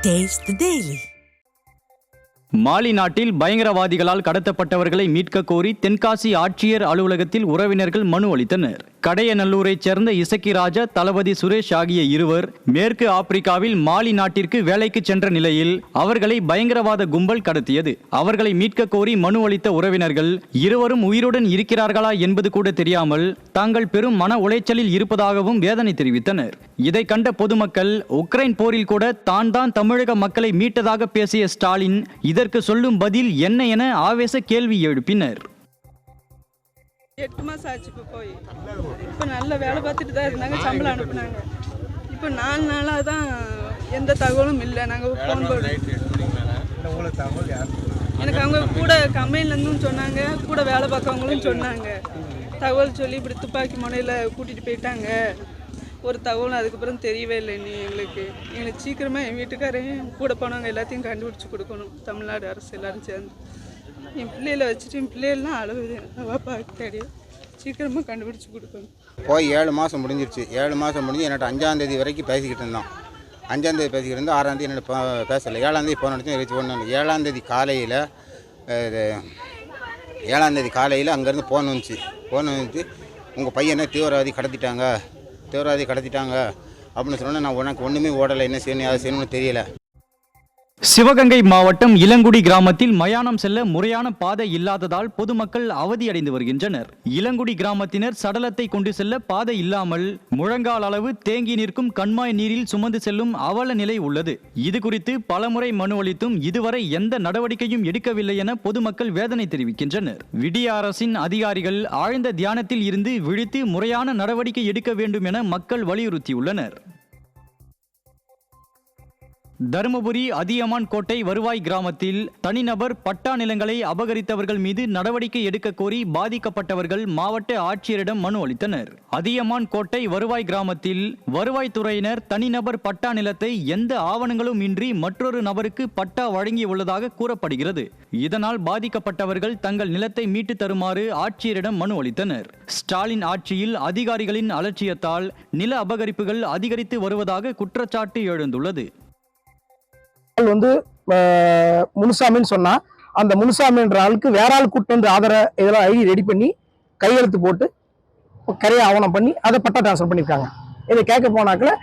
Taste the Daily. மாலி நாட்டில் பயங்கரவாதிகளால் கடத்தப்பட்டவர்களை மீட்க கோரி தென்காசி ஆட்சியர் அலுவலகத்தில் உறவினர்கள் மனு அளித்தனர். கடையநல்லூரைச் சேர்ந்த இசக்கி ராஜா, தளபதி சுரேஷ் ஆகிய இருவர் மேற்கு ஆப்பிரிக்காவில் மாலி நாட்டிற்கு வேலைக்கு சென்ற நிலையில் அவர்களை பயங்கரவாத கும்பல் கடத்தியது. அவர்களை மீட்க கோரி மனு அளித்த உறவினர்கள் இருவரும் உயிருடன் இருக்கிறார்களா என்பது கூட தெரியாமல் தாங்கள் பெரும் மன உளைச்சலில் இருப்பதாகவும் வேதனை தெரிவித்தனர். இதை கண்ட பொதுமக்கள் உக்ரைன் போரில் கூட தான் தமிழக மக்களை மீட்டதாக பேசிய ஸ்டாலின் இதற்கு சொல்லும் பதில் என்ன என ஆவேச கேள்வி எழுப்பினர். 8 மாசம் ஆச்சு போய். இப்போ நல்ல வேலை பார்த்துட்டு தான் இருந்தாங்க, சம்பளம் அனுப்புனாங்க. இப்போ 4 நாளாக தான் எந்த தகவலும் இல்லை. நாங்கள் ஃபோன் பண்ணி எனக்கு அவங்க கூட கம்பெனிலேருந்தும் சொன்னாங்க, கூட வேலை பார்க்கவங்களும் சொன்னாங்க. தகவல் சொல்லி இப்படி துப்பாக்கி முனையில் கூட்டிகிட்டு போயிட்டாங்க. ஒரு தகவலும் அதுக்கப்புறம் தெரியவே இல்லை. எங்களுக்கு சீக்கிரமாக என் வீட்டுக்காரையும் கூட போனவங்க எல்லாத்தையும் கண்டுபிடிச்சி கொடுக்கணும். தமிழ்நாடு அரசு எல்லாரும் சேர்ந்து என் பிள்ளைகளை வச்சுட்டு என் பிள்ளைகள்லாம் அழுகுது. பார்த்தாடி சீக்கிரமாக கண்டுபிடிச்சி கொடுக்கணும். போய் 7 மாதம் முடிஞ்சிருச்சு. 7 மாதம் முடிஞ்சு என்கிட்ட 5ஆம் தேதி வரைக்கும் பேசிக்கிட்டு இருந்தோம். 5ஆம் தேதி பேசிக்கிட்டு இருந்தால் 6ஆம் தேதி என்னோட பேசலை. 7ஆம் தேதி ஃபோன் அடிச்சு வச்சு ஒன்று 7ஆம் தேதி காலையில் 7ஆம் தேதி காலையில் அங்கேருந்து ஃபோன் வந்துச்சு. உங்கள் பையனை தீவிரவாதி கடத்திட்டாங்க அப்படின்னு சொன்னால் நான் உனக்கு ஒன்றுமே ஓடலை, என்ன செய்யணும் அதை செய்யணும்னு தெரியல. சிவகங்கை மாவட்டம் இளங்குடி கிராமத்தில் மயானம் செல்ல முறையான பாதை இல்லாததால் பொதுமக்கள் அவதியடைந்து வருகின்றனர். இளங்குடி கிராமத்தினர் சடலத்தை கொண்டு செல்ல பாதை இல்லாமல் முழங்கால் அளவு தேங்கி நிற்கும் கண்மாய் நீரில் சுமந்து செல்லும் அவல நிலை உள்ளது. இது குறித்து பலமுறை மனு அளித்தும் இதுவரை எந்த நடவடிக்கையும் எடுக்கவில்லை என பொதுமக்கள் வேதனை தெரிவிக்கின்றனர். விடிய அரசின் அதிகாரிகள் ஆழ்ந்த தியானத்தில் இருந்து விழித்து முறையான நடவடிக்கை எடுக்க வேண்டும் என மக்கள் வலியுறுத்தியுள்ளனர். தருமபுரி அதியமான் கோட்டை வருவாய் கிராமத்தில் தனிநபர் பட்டா நிலங்களை அபகரித்தவர்கள் மீது நடவடிக்கை எடுக்க கோரி பாதிக்கப்பட்டவர்கள் மாவட்ட ஆட்சியரிடம் மனு அளித்தனர். அதியமான் கோட்டை வருவாய் கிராமத்தில் வருவாய்த்துறையினர் தனிநபர் பட்டா நிலத்தை எந்த ஆவணங்களும் இன்றி மற்றொரு நபருக்கு பட்டா வழங்கியுள்ளதாக கூறப்படுகிறது. இதனால் பாதிக்கப்பட்டவர்கள் தங்கள் நிலத்தை மீட்டு தருமாறு ஆட்சியரிடம் மனு அளித்தனர். ஸ்டாலின் ஆட்சியில் அதிகாரிகளின் அலட்சியத்தால் நில அபகரிப்புகள் அதிகரித்து வருவதாக குற்றச்சாட்டு எழுந்துள்ளது. முனுசாமின்னு சொன்னா அந்த முனுசாமின்ற ஆளுக்கு வேற ஆள் கூட்டு வந்து ஆதார இதெல்லாம் ஐடி ரெடி பண்ணி கையெழுத்து போட்டு கரையை ஆவணம் பண்ணி அதை பட்டா டிரான்ஸ்ஃபர் பண்ணியிருக்காங்க. இதை கேட்க போனாக்கல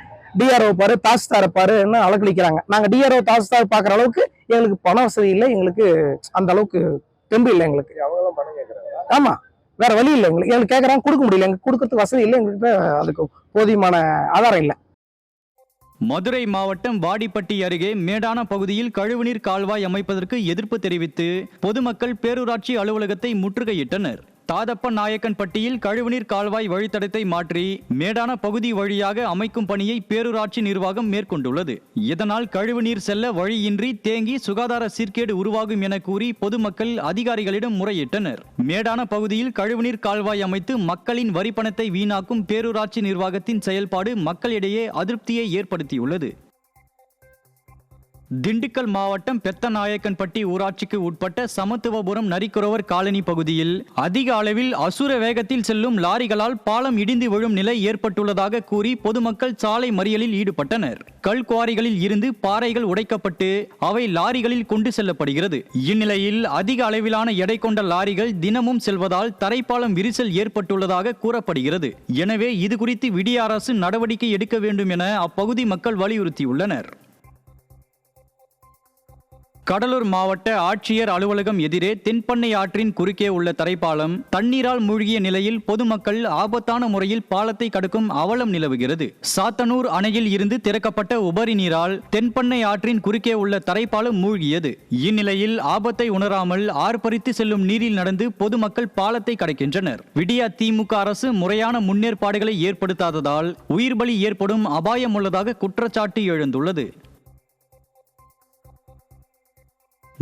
டிஆர்ஓ பாரு, தாசில்தார் பாரு என்ன அலக்களிக்கிறாங்க. நாங்க டிஆர்ஓ தாசில்தார் பாக்குற அளவுக்கு எங்களுக்கு பண வசதி இல்லை, எங்களுக்கு அந்த அளவுக்கு தெம்பு இல்லை. எங்களுக்கு ஆமா, வேற வழி இல்லை. எங்களுக்கு கேட்கறாங்க, கொடுக்க முடியல, எங்களுக்கு கொடுக்கறதுக்கு வசதி இல்லை, எங்களுக்கு அதுக்கு போதியமான ஆதாரம் இல்லை. மதுரை மாவட்டம் வாடிப்பட்டி அருகே மேடான பகுதியில் கழிவுநீர் கால்வாய் அமைப்பதற்கு எதிர்ப்பு தெரிவித்து பொதுமக்கள் பேரூராட்சி அலுவலகத்தை முற்றுகையிட்டனர். தாதப்ப நாயக்கன்பட்டியில் கழிவுநீர் கால்வாய் வழித்தடத்தை மாற்றி மேடான பகுதி வழியாக அமைக்கும் பணியை பேரூராட்சி நிர்வாகம் மேற்கொண்டுள்ளது. இதனால் கழிவுநீர் செல்ல வழியின்றி தேங்கி சுகாதார சீர்கேடு உருவாகும் என கூறி பொதுமக்கள் அதிகாரிகளிடம் முறையிட்டனர். மேடான பகுதியில் கழிவுநீர் கால்வாய் அமைத்து மக்களின் வரிப்பணத்தை வீணாக்கும் பேரூராட்சி நிர்வாகத்தின் செயல்பாடு மக்களிடையே அதிருப்தியை ஏற்படுத்தியுள்ளது. திண்டுக்கல் மாவட்டம் பெத்தநாயக்கன்பட்டி ஊராட்சிக்கு உட்பட்ட சமத்துவபுரம் நரிக்குறவர் காலனி பகுதியில் அதிக அளவில் அசுர வேகத்தில் செல்லும் லாரிகளால் பாலம் இடிந்து விழும் நிலை ஏற்பட்டுள்ளதாக கூறி பொதுமக்கள் சாலை மறியலில் ஈடுபட்டனர். கல்குவாரிகளில் இருந்து பாறைகள் உடைக்கப்பட்டு அவை லாரிகளில் கொண்டு செல்லப்படுகிறது. இந்நிலையில் அதிக அளவிலான எடை கொண்ட லாரிகள் தினமும் செல்வதால் தரைப்பாலம் விரிசல் ஏற்பட்டுள்ளதாக கூறப்படுகிறது. எனவே இதுகுறித்து விடிய அரசு நடவடிக்கை எடுக்க வேண்டும் என அப்பகுதி மக்கள் வலியுறுத்தியுள்ளனர். கடலூர் மாவட்ட ஆட்சியர் அலுவலகம் எதிரே தென்பண்ணை ஆற்றின் குறுக்கே உள்ள தரைப்பாலம் தண்ணீரால் மூழ்கிய நிலையில் பொதுமக்கள் ஆபத்தான முறையில் பாலத்தை கடக்கும் அவலம் நிலவுகிறது. சாத்தனூர் அணையில் இருந்து திறக்கப்பட்ட உபரி நீரால் தென்பண்ணை ஆற்றின் குறுக்கே உள்ள தரைப்பாலம் மூழ்கியது. இந்நிலையில் ஆபத்தை உணராமல் ஆர்ப்பரித்து செல்லும் நீரில் நடந்து பொதுமக்கள் பாலத்தை கடக்கின்றனர். விடியா திமுக அரசு முறையான முன்னேற்பாடுகளை ஏற்படுத்தாததால் உயிர் பலி ஏற்படும் அபாயம் உள்ளதாக குற்றச்சாட்டு எழுந்துள்ளது.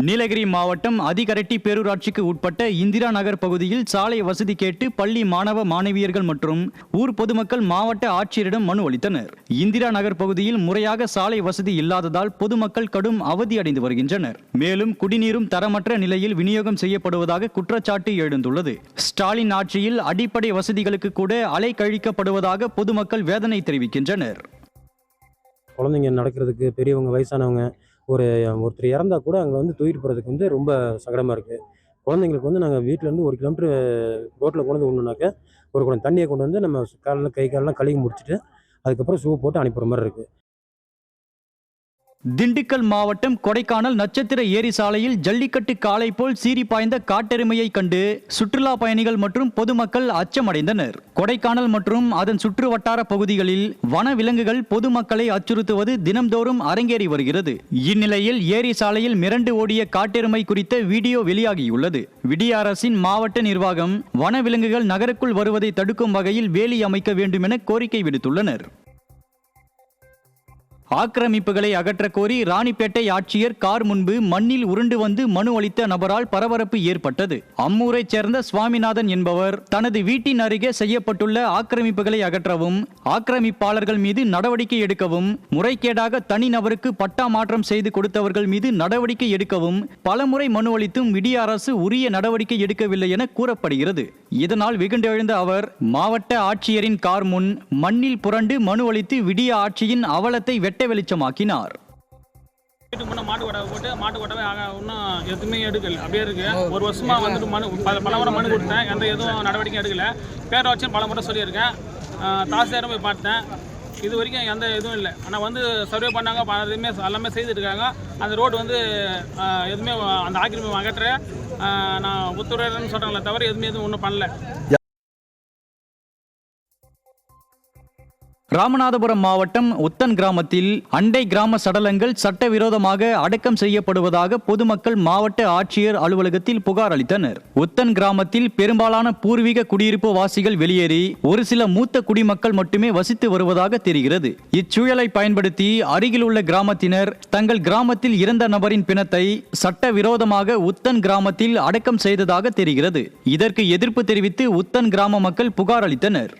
நீலகிரி மாவட்டம் அதிகரட்டி பேரூராட்சிக்கு உட்பட்ட இந்திரா நகர் பகுதியில் சாலை வசதி கேட்டு பள்ளி மாணவ மாணவியர்கள் மற்றும் ஊர் பொதுமக்கள் மாவட்ட ஆட்சியரிடம் மனு அளித்தனர். இந்திரா நகர் பகுதியில் முறையாக சாலை வசதி இல்லாததால் பொதுமக்கள் கடும் அவதியடைந்து வருகின்றனர். மேலும் குடிநீரும் தரமற்ற நிலையில் விநியோகம் செய்யப்படுவதாக குற்றச்சாட்டு எழுந்துள்ளது. ஸ்டாலின் ஆட்சியில் அடிப்படை வசதிகளுக்கு கூட அலை கழிக்கப்படுவதாக பொதுமக்கள் வேதனை தெரிவிக்கின்றனர். குழந்தைங்க நடக்கிறதுக்கு, பெரியவங்க, வயசானவங்க ஒருத்தர் இறந்தா கூட அங்கே வந்து தூக்கிட்டு போகிறதுக்கு வந்து ரொம்ப சங்கடமாக இருக்குது. குழந்தைங்களுக்கு வந்து நாங்கள் வீட்டிலேருந்து 1 கிலோமீட்டர் ரோட்டில் கொண்டு வந்து விடணுன்னாக்க ஒரு குடம் தண்ணியை கொண்டு வந்து நம்ம கை காலெல்லாம் கழுவி முடிச்சுட்டு அதுக்கப்புறம் ஷூ போட்டு அனுப்புகிற மாதிரி இருக்குது. திண்டுக்கல் மாவட்டம் கொடைக்கானல் நட்சத்திர ஏரி சாலையில் ஜல்லிக்கட்டு காளை போல் சீறி பாய்ந்த காட்டெருமையை கண்டு சுற்றுலா பயணிகள் மற்றும் பொதுமக்கள் அச்சமடைந்தனர். கொடைக்கானல் மற்றும் அதன் சுற்று வட்டார பகுதிகளில் வன விலங்குகள் பொதுமக்களை அச்சுறுத்துவது தினம்தோறும் அரங்கேறி வருகிறது. இந்நிலையில் ஏரி சாலையில் மிரண்டு ஓடிய காட்டெருமை குறித்த வீடியோ வெளியாகியுள்ளது. விடிய அரசின் மாவட்ட நிர்வாகம் வன விலங்குகள் நகருக்குள் வருவதை தடுக்கும் வகையில் வேலி அமைக்க வேண்டும் என கோரிக்கை விடுத்துள்ளனர். ஆக்கிரமிப்புகளை அகற்ற கோரி ராணிப்பேட்டை ஆட்சியர் கார் முன்பு மண்ணில் உருண்டு வந்து மனு அளித்த நபரால் பரபரப்பு ஏற்பட்டது. அம்மூரைச் சேர்ந்த சுவாமிநாதன் என்பவர் தனது வீட்டின் அருகே செய்யப்பட்டுள்ள ஆக்கிரமிப்புகளை அகற்றவும், ஆக்கிரமிப்பாளர்கள் மீது நடவடிக்கை எடுக்கவும், முறைகேடாக தனிநபருக்கு பட்டா மாற்றம் செய்து கொடுத்தவர்கள் மீது நடவடிக்கை எடுக்கவும் பலமுறை மனு அளித்தும் விடிய அரசு உரிய நடவடிக்கை எடுக்கவில்லை என கூறப்படுகிறது. இதனால் வெகுண்டெழுந்த அவர் மாவட்ட ஆட்சியரின் கார் முன் மண்ணில் புரண்டு மனு அளித்து விடிய ஆட்சியின் அவலத்தை வெட்ட வெளிச்சமாக்கினார். வீட்டுக்கு முன்னே மாட்டு கொட்டை போட்டு மாட்டு கொட்டவே இன்னும் எதுவுமே எடுக்கல, அப்படியே இருக்கு. ஒரு வருஷமா வந்துட்டு பல முறை மனு கொடுத்தேன், எந்த எதுவும் நடவடிக்கை எடுக்கல. பேரூராட்சியும் பல முறை சொல்லியிருக்கேன், தாசில்தாரும் போய் பார்த்தேன், இது வரைக்கும் எந்த இதுவும் இல்லை. ஆனால் வந்து சர்வே பண்ணாங்க, எதுவுமே எல்லாமே செய்துட்டு இருக்காங்க. அந்த ரோடு வந்து எதுவுமே அந்த ஆக்கிரமிப்பு அகற்ற நான் உத்தரவுன்னு சொல்கிறாங்களே தவிர எதுவும் ஒன்றும் பண்ணல. ராமநாதபுரம் மாவட்டம் உத்தன் கிராமத்தில் அண்டை கிராம சடலங்கள் சட்டவிரோதமாக அடக்கம் செய்யப்படுவதாக பொதுமக்கள் மாவட்ட ஆட்சியர் அலுவலகத்தில் புகார் அளித்தனர். உத்தன் கிராமத்தில் பெரும்பாலான பூர்வீக குடியிருப்பு வாசிகள் வெளியேறி ஒரு சில மூத்த குடிமக்கள் மட்டுமே வசித்து வருவதாக தெரிகிறது. இச்சூழலை பயன்படுத்தி அருகில் உள்ள கிராமத்தினர் தங்கள் கிராமத்தில் இறந்த நபரின் பிணத்தை சட்டவிரோதமாக உத்தன் கிராமத்தில் அடக்கம் செய்ததாக தெரிகிறது. இதற்கு எதிர்ப்பு தெரிவித்து உத்தன் கிராம மக்கள் புகார் அளித்தனர்.